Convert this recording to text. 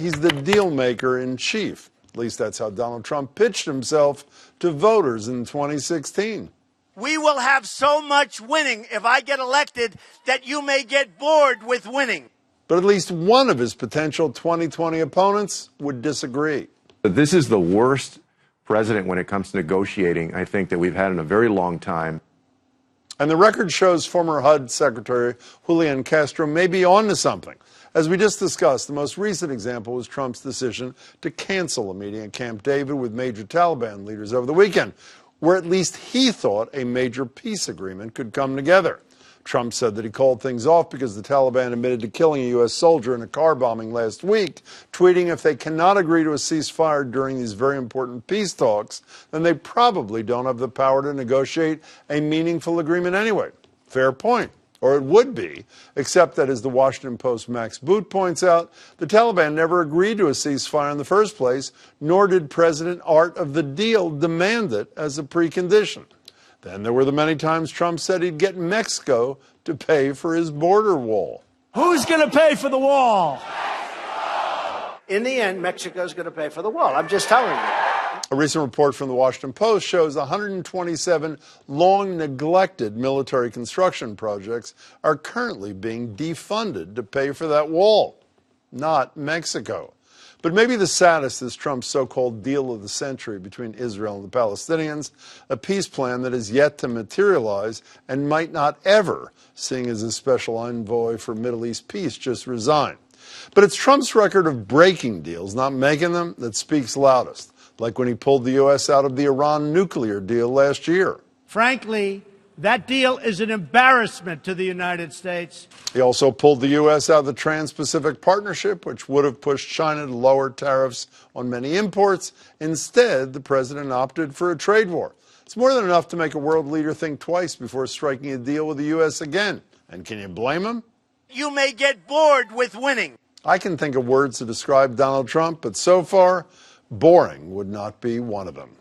he's the dealmaker-in-chief. At least that's how Donald Trump pitched himself to voters in 2016. We will have so much winning if I get elected that you may get bored with winning. But at least one of his potential 2020 opponents would disagree. This is the worst president when it comes to negotiating, I think, that we've had in a very long time. And the record shows former HUD Secretary Julian Castro may be on to something. As we just discussed, the most recent example was Trump's decision to cancel a meeting at Camp David with major Taliban leaders over the weekend, where at least he thought a major peace agreement could come together. Trump said that he called things off because the Taliban admitted to killing a U.S. soldier in a car bombing last week, tweeting if they cannot agree to a ceasefire during these very important peace talks, then they probably don't have the power to negotiate a meaningful agreement anyway. Fair point. Or it would be, except that, as the Washington Post's Max Boot points out, the Taliban never agreed to a ceasefire in the first place, nor did President Art of the Deal demand it as a precondition. Then there were the many times Trump said he'd get Mexico to pay for his border wall. Who's going to pay for the wall? In the end, Mexico's going to pay for the wall. I'm just telling you. A recent report from the Washington Post shows 127 long-neglected military construction projects are currently being defunded to pay for that wall, not Mexico. But maybe the saddest is Trump's so-called deal of the century between Israel and the Palestinians, a peace plan that is yet to materialize and might not ever, seeing as his special envoy for Middle East peace just resigned. But it's Trump's record of breaking deals, not making them, that speaks loudest, like when he pulled the U.S. out of the Iran nuclear deal last year. Frankly, that deal is an embarrassment to the United States. He also pulled the U.S. out of the Trans-Pacific Partnership, which would have pushed China to lower tariffs on many imports. Instead, the president opted for a trade war. It's more than enough to make a world leader think twice before striking a deal with the U.S. again. And can you blame him? You may get bored with winning. I can think of words to describe Donald Trump, but so far, boring would not be one of them.